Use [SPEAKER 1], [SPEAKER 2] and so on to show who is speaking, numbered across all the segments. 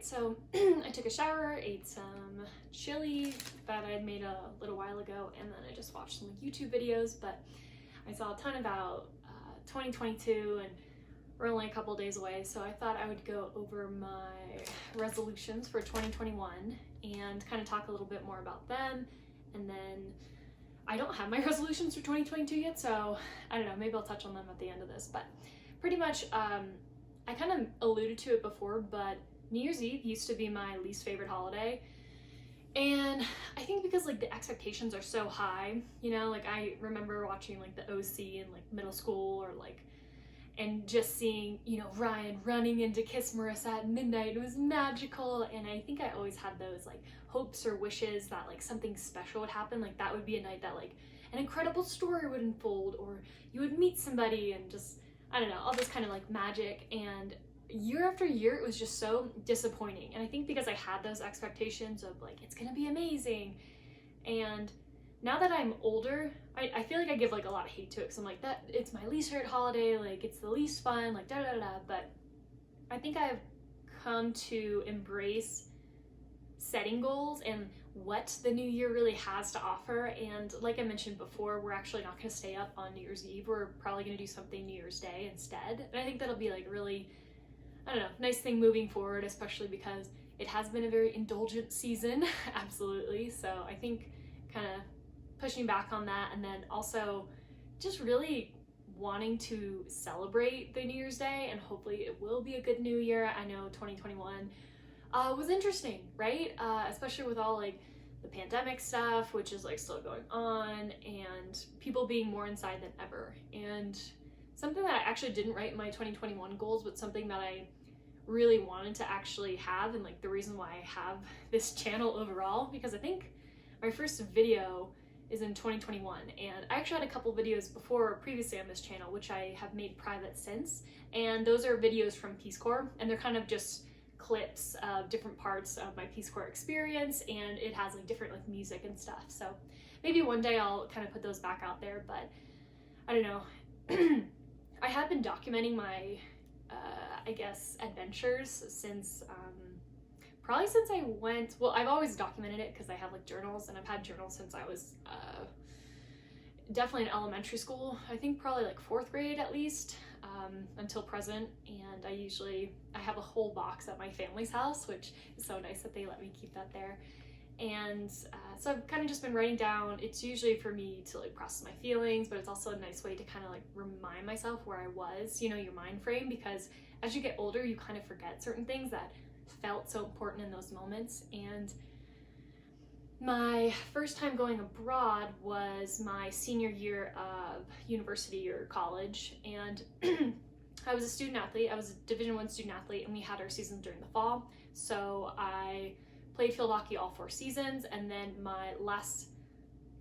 [SPEAKER 1] Alright, so I took a shower, ate some chili that I'd made a little while ago, and then I just watched some YouTube videos, but I saw a ton about 2022 and we're only a couple days away, so I thought I would go over my resolutions for 2021 and kind of talk a little bit more about them. And then I don't have my resolutions for 2022 yet, so I don't know, maybe I'll touch on them at the end of this. But pretty much, I kind of alluded to it before, but New Year's Eve used to be my least favorite holiday. And I think because like the expectations are so high, you know, like I remember watching like the OC in like middle school or like, and just seeing, you know, Ryan running in to kiss Marissa at midnight. It was magical. And I think I always had those like hopes or wishes that like something special would happen. Like that would be a night that like an incredible story would unfold, or you would meet somebody and just, I don't know, all this kind of like magic. And year after year, it was just so disappointing. And I think because I had those expectations of like, it's gonna be amazing. And now that I'm older, I feel like I give like a lot of hate to it because I'm like, that it's my least favorite holiday, like it's the least fun, like da da da. But I think I've come to embrace setting goals and what the new year really has to offer. And like I mentioned before, we're actually not going to stay up on New Year's Eve. We're probably going to do something New Year's Day instead. And I think that'll be like really, I don't know, nice thing moving forward, especially because it has been a very indulgent season. Absolutely. So I think kind of pushing back on that, and then also just really wanting to celebrate the New Year's Day, and hopefully it will be a good new year. I know 2021 was interesting, right? Especially with all like the pandemic stuff, which is like still going on, and people being more inside than ever. And something that I actually didn't write in my 2021 goals, but something that I really wanted to actually have, and like the reason why I have this channel overall, because I think my first video is in 2021, and I actually had a couple videos before previously on this channel which I have made private since, and those are videos from Peace Corps, and they're kind of just clips of different parts of my Peace Corps experience, and it has like different like music and stuff. So maybe one day I'll kind of put those back out there, but I don't know. I have been documenting my I guess adventures since probably since I went, well, I've always documented it because I have like journals, and I've had journals since I was definitely in elementary school. I think probably like 4th grade at least, until present. And I have a whole box at my family's house, which is so nice that they let me keep that there. And so I've kind of just been writing down. It's usually for me to like process my feelings, but it's also a nice way to kind of like remind myself where I was, you know, your mind frame, because as you get older, you kind of forget certain things that felt so important in those moments. And my first time going abroad was my senior year of university or college, and I was a student athlete. I was a Division I student athlete, and we had our seasons during the fall. So I played field hockey all 4 seasons, and then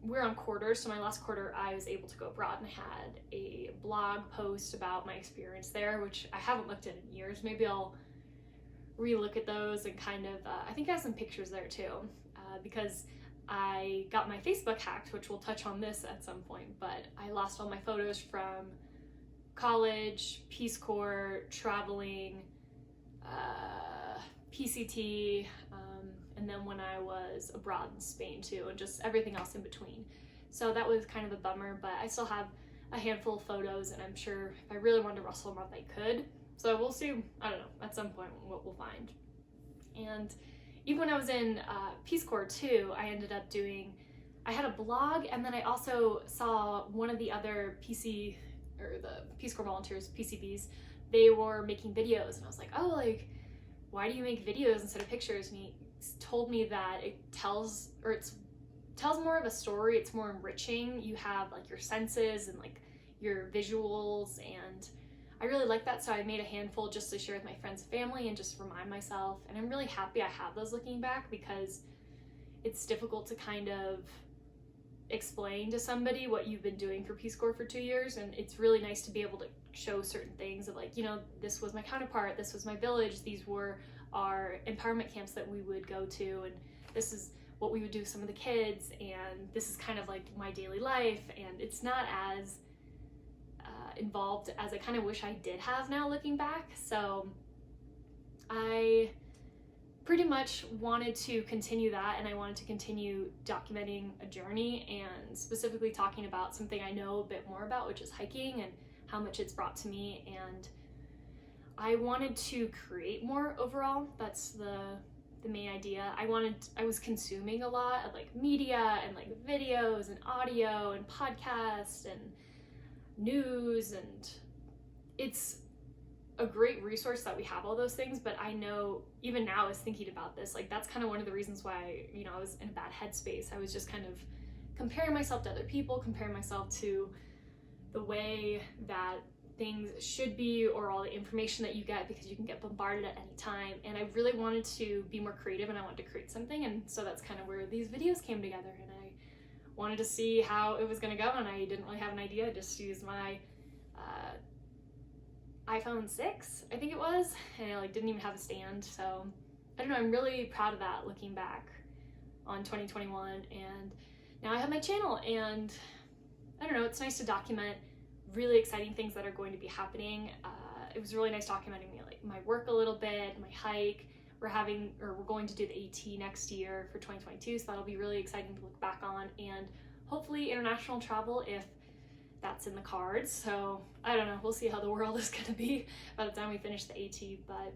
[SPEAKER 1] we're on quarters, so my last quarter I was able to go abroad, and I had a blog post about my experience there, which I haven't looked at in years. Maybe I'll re-look at those and kind of, I think I have some pictures there too, because I got my Facebook hacked, which we'll touch on this at some point, but I lost all my photos from college, Peace Corps, traveling, PCT, and then when I was abroad in Spain too, and just everything else in between. So that was kind of a bummer, but I still have a handful of photos, and I'm sure if I really wanted to rustle them up, I could. So we'll see, I don't know, at some point what we'll find. And even when I was in Peace Corps too, I ended up I had a blog, and then I also saw one of the other the Peace Corps volunteers, PCVs, they were making videos, and I was like, oh, like, why do you make videos instead of pictures? And he told me that it tells more of a story, it's more enriching. You have like your senses and like your visuals, and I really like that, so I made a handful just to share with my friends and family and just remind myself. And I'm really happy I have those looking back, because it's difficult to kind of explain to somebody what you've been doing for Peace Corps for 2 years, and it's really nice to be able to show certain things of like, you know, this was my counterpart, this was my village, these were our empowerment camps that we would go to, and this is what we would do with some of the kids, and this is kind of like my daily life. And it's not as involved as I kind of wish I did have now looking back. So I pretty much wanted to continue that, and I wanted to continue documenting a journey and specifically talking about something I know a bit more about, which is hiking and how much it's brought to me. And I wanted to create more overall. That's the main idea. I was consuming a lot of like media and like videos and audio and podcasts and news, and it's a great resource that we have all those things, but I know even now as thinking about this, like that's kind of one of the reasons why, you know, I was in a bad headspace. I was just kind of comparing myself to other people, comparing myself to the way that things should be, or all the information that you get, because you can get bombarded at any time. And I really wanted to be more creative, and I wanted to create something, and so that's kind of where these videos came together. And I wanted to see how it was going to go, and I didn't really have an idea. I just used my iPhone 6, I think it was, and I like didn't even have a stand. So I don't know, I'm really proud of that looking back on 2021. And now I have my channel, and I don't know, it's nice to document really exciting things that are going to be happening. It was really nice documenting like my work a little bit, my hike. We're going to do the AT next year for 2022, so that'll be really exciting to look back on, and hopefully international travel if that's in the cards. So I don't know, we'll see how the world is going to be by the time we finish the AT. But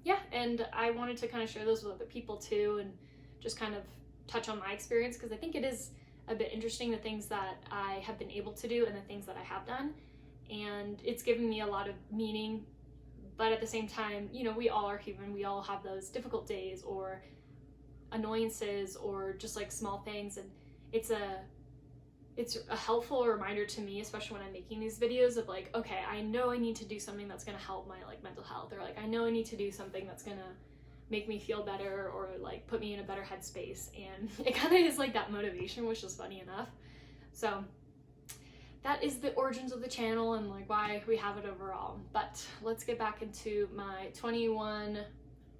[SPEAKER 1] yeah, and I wanted to kind of share those with other people too, and just kind of touch on my experience, because I think it is a bit interesting, the things that I have been able to do and the things that I have done, and it's given me a lot of meaning. But at the same time, you know, we all are human. We all have those difficult days or annoyances or just like small things, and it's a helpful reminder to me, especially when I'm making these videos, of like, okay, I know I need to do something that's going to help my like mental health, or like I know I need to do something that's going to make me feel better, or like put me in a better headspace. And it kind of is like that motivation, which is funny enough. So that is the origins of the channel and like why we have it overall. But let's get back into my 21,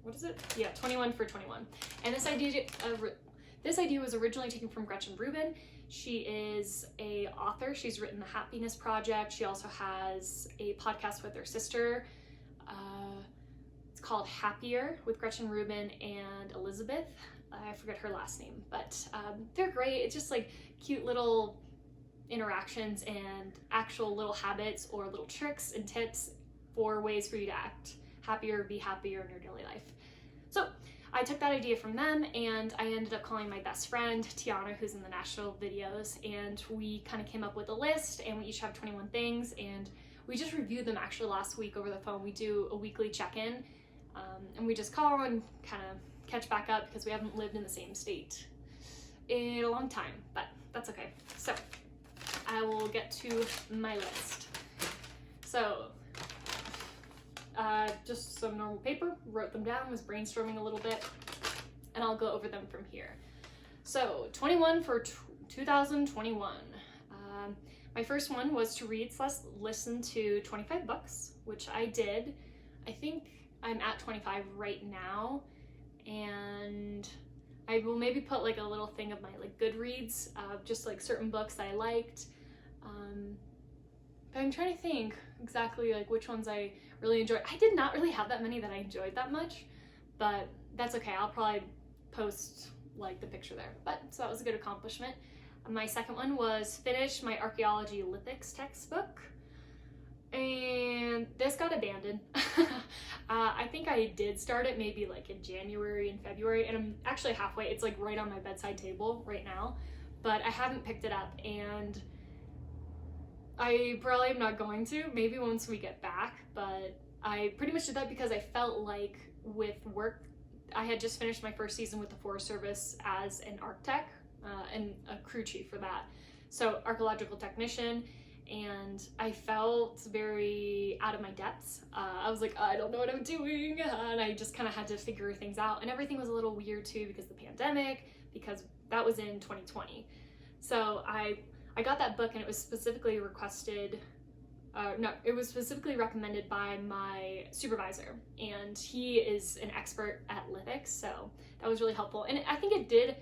[SPEAKER 1] what is it? Yeah, 21 for 21. And this idea was originally taken from Gretchen Rubin. She is a author. She's written The Happiness Project. She also has a podcast with her sister. It's called Happier with Gretchen Rubin and Elizabeth. I forget her last name, but they're great. It's just like cute little interactions and actual little habits or little tricks and tips for ways for you to act happier, be happier in your daily life. So I took that idea from them, and I ended up calling my best friend, Tiana, who's in the Nashville videos, and we kind of came up with a list, and we each have 21 things, and we just reviewed them actually last week over the phone. We do a weekly check-in, and we just call and kind of catch back up, because we haven't lived in the same state in a long time, but that's okay. So I will get to my list. So just some normal paper, wrote them down, was brainstorming a little bit, and I'll go over them from here. So 21 for 2021. My first one was to listen to 25 books, which I did. I think I'm at 25 right now, and I will maybe put like a little thing of my like Goodreads of just like certain books that I liked. But I'm trying to think exactly like which ones I really enjoyed. I did not really have that many that I enjoyed that much, but that's okay. I'll probably post like the picture there. But so that was a good accomplishment. My second one was finish my Archaeology lithics textbook, and this got abandoned. I think I did start it maybe like in January and February, and I'm actually halfway. It's like right on my bedside table right now, but I haven't picked it up, and I probably am not going to, maybe once we get back. But I pretty much did that because I felt like with work, I had just finished my first season with the Forest Service as an architect and a crew chief for that. So archaeological technician, and I felt very out of my depths. I was like, I don't know what I'm doing, and I just kind of had to figure things out, and everything was a little weird too because of the pandemic, because that was in 2020. So I got that book, and it was specifically it was specifically recommended by my supervisor, and he is an expert at lithics, so that was really helpful. And I think it did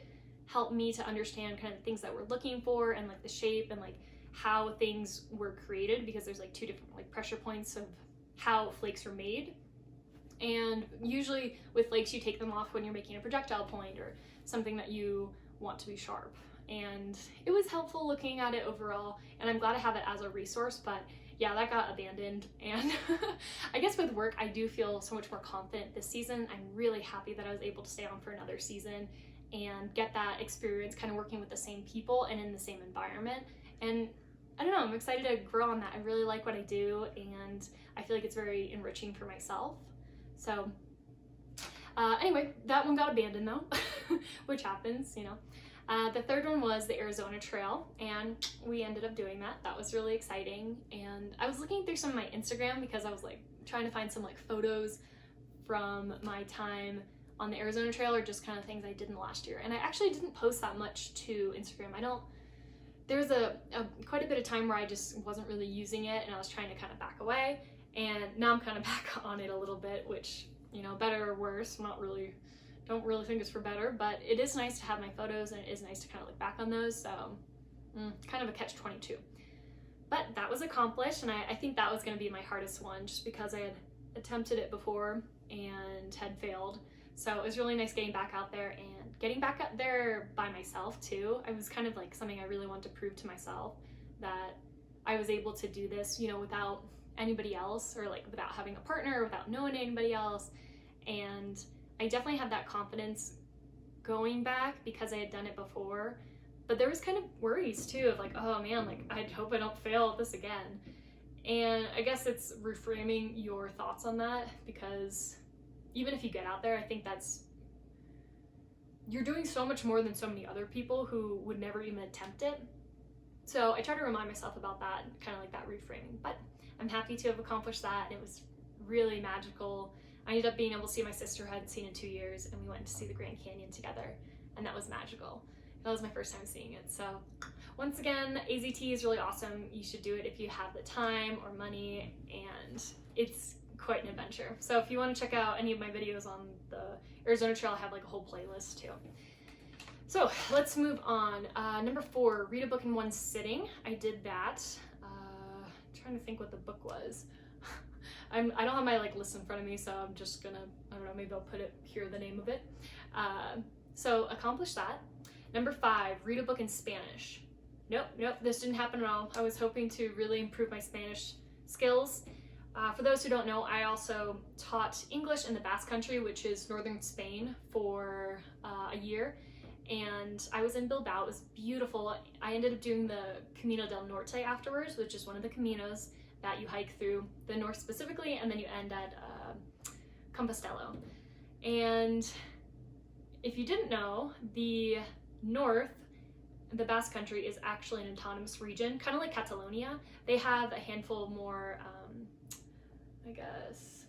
[SPEAKER 1] help me to understand kind of the things that we're looking for, and like the shape and like how things were created, because there's like two different like pressure points of how flakes are made. And usually with lakes, you take them off when you're making a projectile point or something that you want to be sharp. And it was helpful looking at it overall, and I'm glad I have it as a resource, but yeah, that got abandoned. And I guess with work, I do feel so much more confident this season. I'm really happy that I was able to stay on for another season and get that experience kind of working with the same people and in the same environment. And I don't know, I'm excited to grow on that. I really like what I do, and I feel like it's very enriching for myself. So anyway, that one got abandoned though, which happens, you know. The third one was the Arizona Trail, and we ended up doing that. That was really exciting. And I was looking through some of my Instagram because I was like trying to find some like photos from my time on the Arizona Trail, or just kind of things I did in the last year. And I actually didn't post that much to Instagram. There was a quite a bit of time where I just wasn't really using it, and I was trying to kind of back away. And now I'm kind of back on it a little bit, which, you know, better or worse, don't really think it's for better, but it is nice to have my photos, and it is nice to kind of look back on those. So kind of a catch-22. But that was accomplished, and I think that was going to be my hardest one, just because I had attempted it before and had failed. So it was really nice getting back out there, and getting back out there by myself too. It was kind of like something I really wanted to prove to myself, that I was able to do this, you know, without anybody else, or like without having a partner, or without knowing anybody else. And I definitely had that confidence going back because I had done it before, but there was kind of worries too of like, oh man, like I hope I don't fail at this again. And I guess it's reframing your thoughts on that, because even if you get out there, I think you're doing so much more than so many other people who would never even attempt it. So I try to remind myself about that, kind of like that reframing. But I'm happy to have accomplished that. It was really magical. I ended up being able to see my sister, who I hadn't seen in 2 years, and we went to see the Grand Canyon together, and that was magical. That was my first time seeing it. So once again, AZT is really awesome. You should do it if you have the time or money, and it's quite an adventure. So if you want to check out any of my videos on the Arizona Trail, I have like a whole playlist too. So let's move on. Number 4, read a book in one sitting. I did that. Trying to think what the book was. I don't have my like list in front of me, so I'm just gonna, I don't know, maybe I'll put it here, the name of it. So accomplished that. Number 5, read a book in Spanish. Nope, this didn't happen at all. I was hoping to really improve my Spanish skills. For those who don't know, I also taught English in the Basque Country, which is northern Spain, for a year. And I was in Bilbao. It was beautiful. I ended up doing the Camino del Norte afterwards, which is one of the caminos that you hike through the north specifically, and then you end at Compostela. And if you didn't know, the north, the Basque Country, is actually an autonomous region, kind of like Catalonia. They have a handful more, I guess,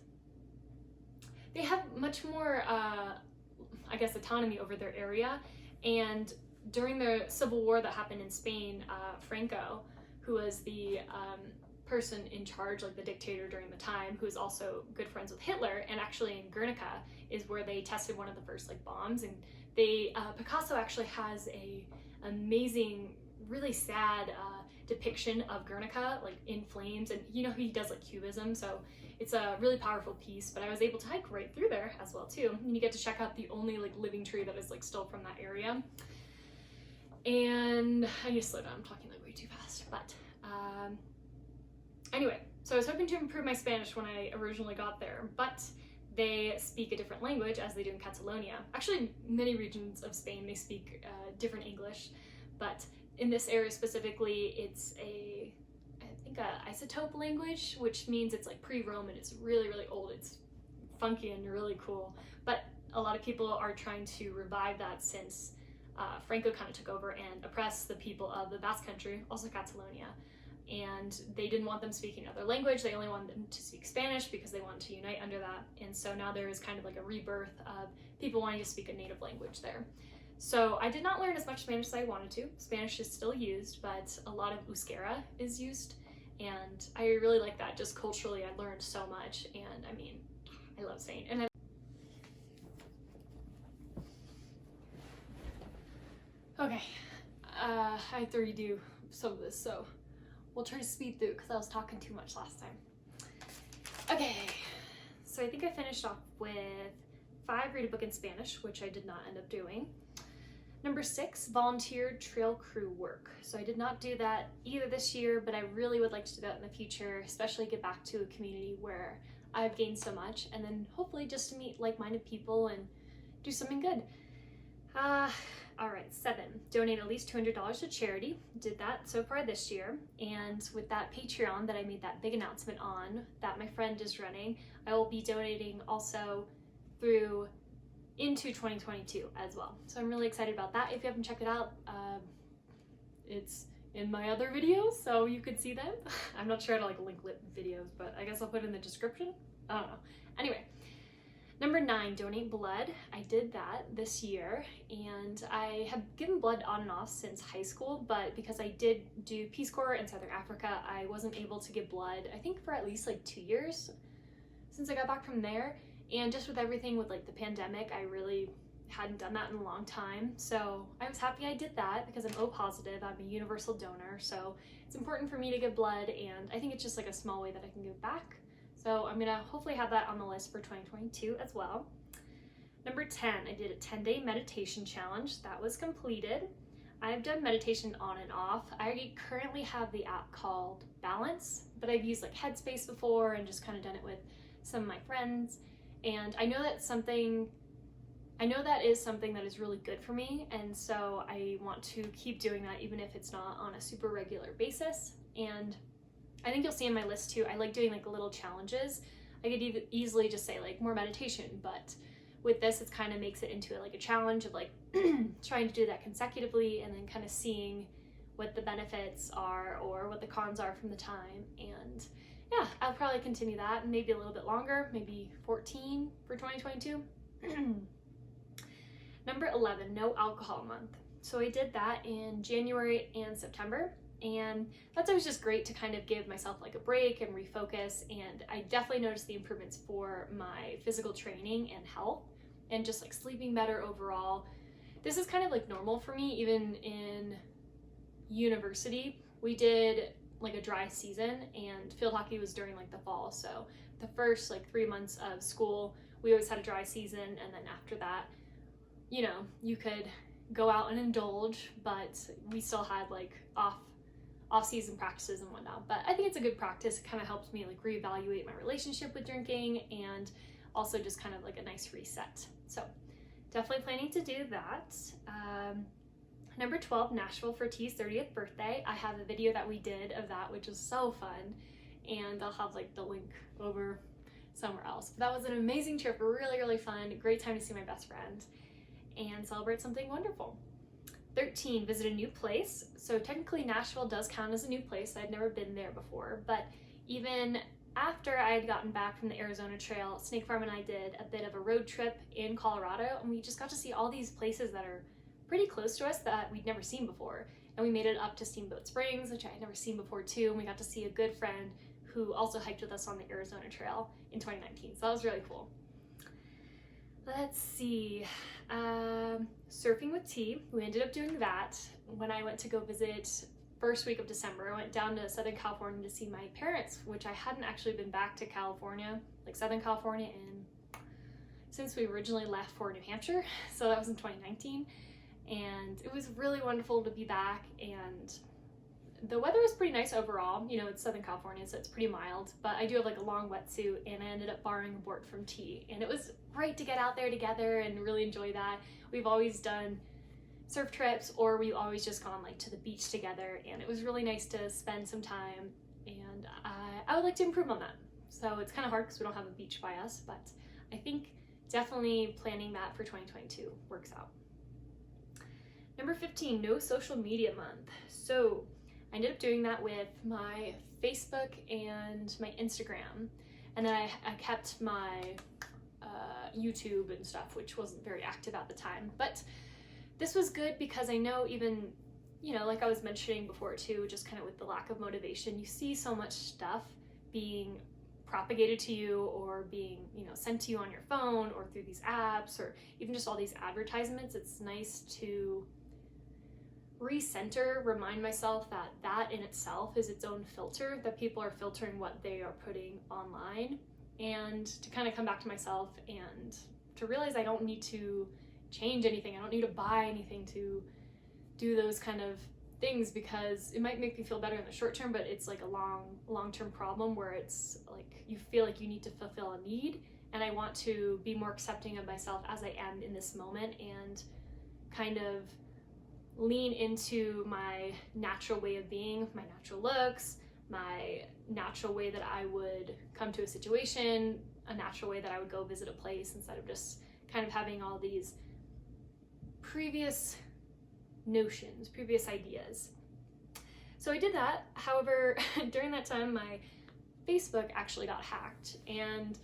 [SPEAKER 1] they have much more, I guess, autonomy over their area. And during the civil war that happened in Spain, Franco, who was the person in charge, like the dictator during the time, who was also good friends with Hitler, and actually in Guernica is where they tested one of the first like bombs. And they, Picasso actually has a amazing, really sad depiction of Guernica, like in flames, and you know, he does like cubism, so it's a really powerful piece. But I was able to hike right through there as well too, and you get to check out the only like living tree that is like still from that area. And I need to slow down, I'm talking like way too fast. But anyway, so I was hoping to improve my Spanish when I originally got there, but they speak a different language, as they do in Catalonia. Actually, many regions of Spain, they speak different English, but in this area specifically, it's I think a isotope language, which means it's like pre-Roman. It's really, really old. It's funky and really cool. But a lot of people are trying to revive that since Franco kind of took over and oppressed the people of the Basque Country, also Catalonia. And they didn't want them speaking another language. They only wanted them to speak Spanish because they wanted to unite under that. And so now there is kind of like a rebirth of people wanting to speak a native language there. So I did not learn as much Spanish as I wanted to. Spanish is still used, but a lot of euskera is used. And I really like that. Just culturally, I learned so much. And I mean, I love Spain. And okay, I have to redo some of this, so we'll try to speed through because I was talking too much last time. Okay, So I think I finished off with 5, read a book in Spanish, which I did not end up doing. Number 6, volunteer trail crew work. So I did not do that either this year, but I really would like to do that in the future, especially get back to a community where I've gained so much, and then hopefully just to meet like-minded people and do something good. All right, 7, donate at least $200 to charity. Did that so far this year, and with that Patreon that I made that big announcement on that my friend is running, I will be donating also through into 2022 as well. So I'm really excited about that. If you haven't checked it out, it's in my other videos, so you could see them. I'm not sure how to like link videos, but I guess I'll put it in the description. I don't know. Anyway. Number 9, donate blood. I did that this year, and I have given blood on and off since high school, but because I did do Peace Corps in Southern Africa, I wasn't able to give blood, I think for at least like 2 years since I got back from there. And just with everything with like the pandemic, I really hadn't done that in a long time. So I was happy I did that because I'm O positive, I'm a universal donor, so it's important for me to give blood, and I think it's just like a small way that I can give back. So I'm gonna hopefully have that on the list for 2022 as well. Number 10, I did a 10-day meditation challenge. That was completed. I've done meditation on and off. I currently have the app called Balance, but I've used like Headspace before and just kind of done it with some of my friends. And I know that is something that is really good for me, and so I want to keep doing that even if it's not on a super regular basis. And I think you'll see in my list too, I like doing like little challenges. I could easily just say like more meditation, but with this, it kind of makes it into like a challenge of like trying to do that consecutively and then kind of seeing what the benefits are or what the cons are from the time. And yeah, I'll probably continue that, maybe a little bit longer, maybe 14 for 2022. Number 11, no alcohol month. So I did that in January and September. And that's always just great to kind of give myself like a break and refocus. And I definitely noticed the improvements for my physical training and health and just like sleeping better overall. This is kind of like normal for me, even in university. We did like a dry season, and field hockey was during like the fall. So the first like 3 months of school, we always had a dry season. And then after that, you know, you could go out and indulge, but we still had like off-season practices and whatnot. But I think it's a good practice. It kind of helps me like reevaluate my relationship with drinking, and also just kind of like a nice reset. So definitely planning to do that. Number 12, Nashville for T's 30th birthday. I have a video that we did of that, which was so fun, and I'll have like the link over somewhere else. But that was an amazing trip, really, really fun. Great time to see my best friend and celebrate something wonderful. 13, visit a new place. So technically Nashville does count as a new place. I'd never been there before, but even after I had gotten back from the Arizona Trail, Snake Farm and I did a bit of a road trip in Colorado, and we just got to see all these places that are pretty close to us that we'd never seen before. And we made it up to Steamboat Springs, which I had never seen before too, and we got to see a good friend who also hiked with us on the Arizona Trail in 2019. So that was really cool. Let's see, surfing with T. We ended up doing that when I went to go visit first week of December. I went down to Southern California to see my parents, which I hadn't actually been back to California, like Southern California, since we originally left for New Hampshire. So that was in 2019, and it was really wonderful to be back. And the weather was pretty nice overall. You know, it's Southern California, so it's pretty mild, but I do have like a long wetsuit, and I ended up borrowing a board from T, and it was great to get out there together and really enjoy that. We've always done surf trips, or we've always just gone like to the beach together, and it was really nice to spend some time, and I would like to improve on that. So it's kind of hard because we don't have a beach by us, but I think definitely planning that for 2022 works out. Number 15, no social media month. So I ended up doing that with my Facebook and my Instagram, and then I kept my YouTube and stuff, which wasn't very active at the time. But this was good because I know, even, you know, like I was mentioning before too, just kind of with the lack of motivation, you see so much stuff being propagated to you or being, you know, sent to you on your phone or through these apps or even just all these advertisements. It's nice to recenter, remind myself that that in itself is its own filter, that people are filtering what they are putting online. and to kind of come back to myself and to realize I don't need to change anything. I don't need to buy anything to do those kind of things, because it might make me feel better in the short term, but it's like a long-term problem where it's like you feel like you need to fulfill a need. And I want to be more accepting of myself as I am in this moment and kind of lean into my natural way of being, my natural looks, my natural way that I would come to a situation, a natural way that I would go visit a place, instead of just kind of having all these previous notions, previous ideas. So I did that. However, during that time, my Facebook actually got hacked, and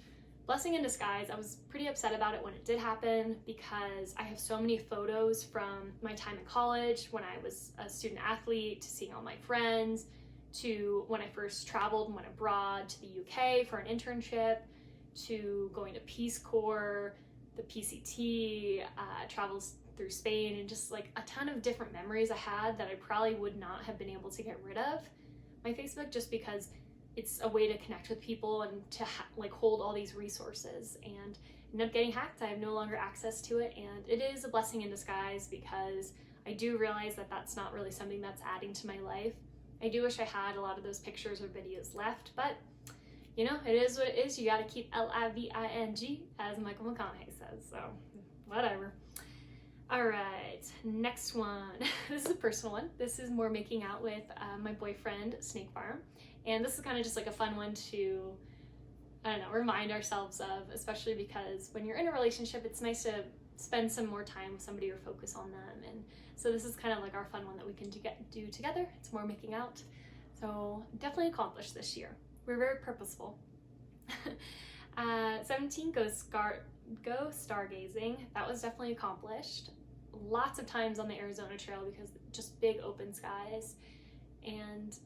[SPEAKER 1] blessing in disguise, I was pretty upset about it when it did happen, because I have so many photos from my time in college, when I was a student athlete, to seeing all my friends, to when I first traveled and went abroad to the UK for an internship, to going to Peace Corps, the PCT, travels through Spain, and just like a ton of different memories I had that I probably would not have been able to get rid of my Facebook, just because it's a way to connect with people and to like hold all these resources. And ended up getting hacked. I have no longer access to it, and it is a blessing in disguise, because I do realize that that's not really something that's adding to my life. I do wish I had a lot of those pictures or videos left, but you know, it is what it is. You got to keep living, as Michael McConaughey says, so whatever. All right, next one. This is a personal one. This is more making out with my boyfriend, Snake Farm. And this is kind of just like a fun one to, I don't know, remind ourselves of, especially because when you're in a relationship, it's nice to spend some more time with somebody or focus on them. And so this is kind of like our fun one that we can do together. It's more making out. So definitely accomplished this year. We're very purposeful. 17, go stargazing. That was definitely accomplished. Lots of times on the Arizona Trail, because just big open skies. And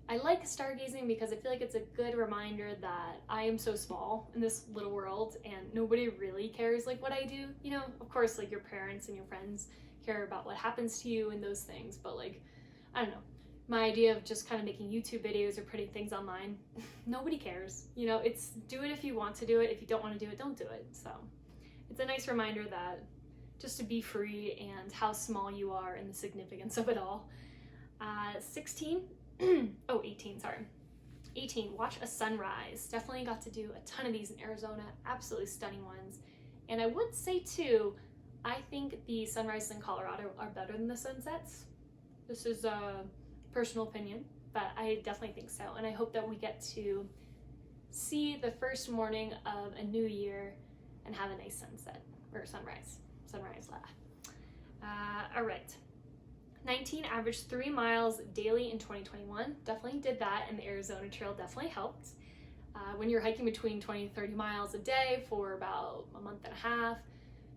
[SPEAKER 1] I like stargazing because I feel like it's a good reminder that I am so small in this little world and nobody really cares like what I do. You know, of course, like your parents and your friends care about what happens to you and those things, but like, I don't know, my idea of just kind of making YouTube videos or putting things online, nobody cares. You know, it's do it if you want to do it. If you don't want to do it, don't do it. So it's a nice reminder that just to be free and how small you are and the significance of it all. 18, watch a sunrise. Definitely got to do a ton of these in Arizona, absolutely stunning ones. And I would say too, I think the sunrises in Colorado are better than the sunsets. This is a personal opinion, but I definitely think so. And I hope that we get to see the first morning of a new year and have a nice sunset, or sunrise. All right. 19, averaged 3 miles daily in 2021. Definitely did that, and the Arizona Trail definitely helped. When you're hiking between 20 to 30 miles a day for about a month and a half,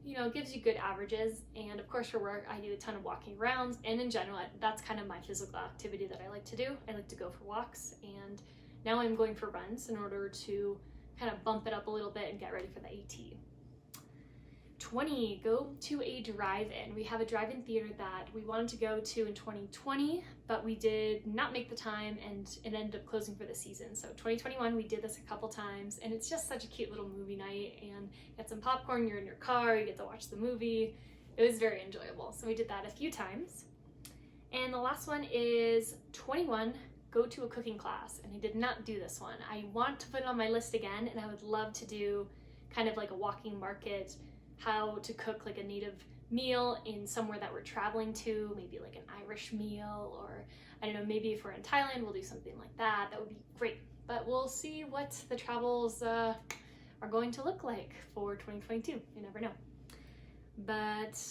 [SPEAKER 1] you know, it gives you good averages. And of course for work, I do a ton of walking around, and in general, that's kind of my physical activity that I like to do. I like to go for walks, and now I'm going for runs in order to kind of bump it up a little bit and get ready for the AT. 20, go to a drive-in. We have a drive-in theater that we wanted to go to in 2020, but we did not make the time, and it ended up closing for the season. So 2021, we did this a couple times, and it's just such a cute little movie night, and you get some popcorn, you're in your car, you get to watch the movie. It was very enjoyable. So we did that a few times. And the last one is 21, go to a cooking class. And I did not do this one. I want to put it on my list again, and I would love to do kind of like a walking market, how to cook like a native meal in somewhere that we're traveling to, maybe like an Irish meal, or I don't know, maybe if we're in Thailand, we'll do something like that. That would be great. But we'll see what the travels are going to look like for 2022. You never know. But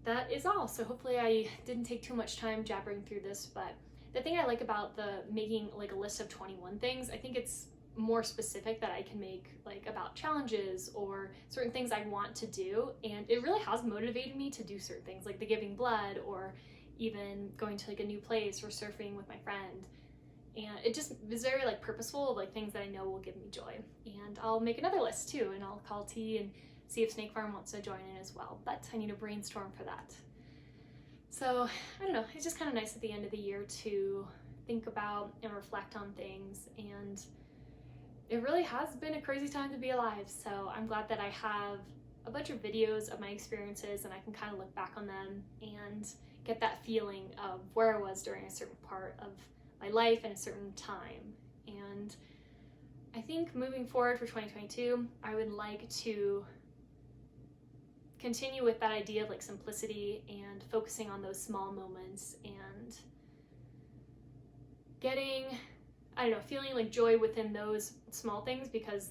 [SPEAKER 1] that is all. So hopefully I didn't take too much time jabbering through this, but the thing I like about the making like a list of 21 things, I think it's more specific that I can make like about challenges or certain things I want to do, and it really has motivated me to do certain things like the giving blood, or even going to like a new place, or surfing with my friend. And it just is very like purposeful, like things that I know will give me joy. And I'll make another list too, and I'll call T and see if Snake Farm wants to join in as well, but I need to brainstorm for that. So I don't know, it's just kind of nice at the end of the year to think about and reflect on things, and it really has been a crazy time to be alive. So I'm glad that I have a bunch of videos of my experiences and I can kind of look back on them and get that feeling of where I was during a certain part of my life and a certain time. And I think moving forward for 2022, I would like to continue with that idea of like simplicity and focusing on those small moments and getting, I don't know, feeling like joy within those small things, because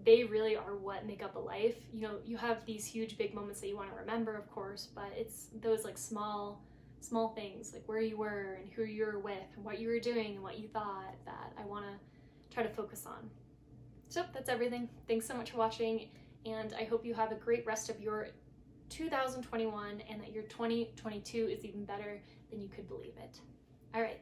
[SPEAKER 1] they really are what make up a life. You know, you have these huge big moments that you want to remember, of course, but it's those like small things, like where you were and who you were with and what you were doing and what you thought, that I want to try to focus on. So that's everything. Thanks so much for watching, and I hope you have a great rest of your 2021 and that your 2022 is even better than you could believe it. All right,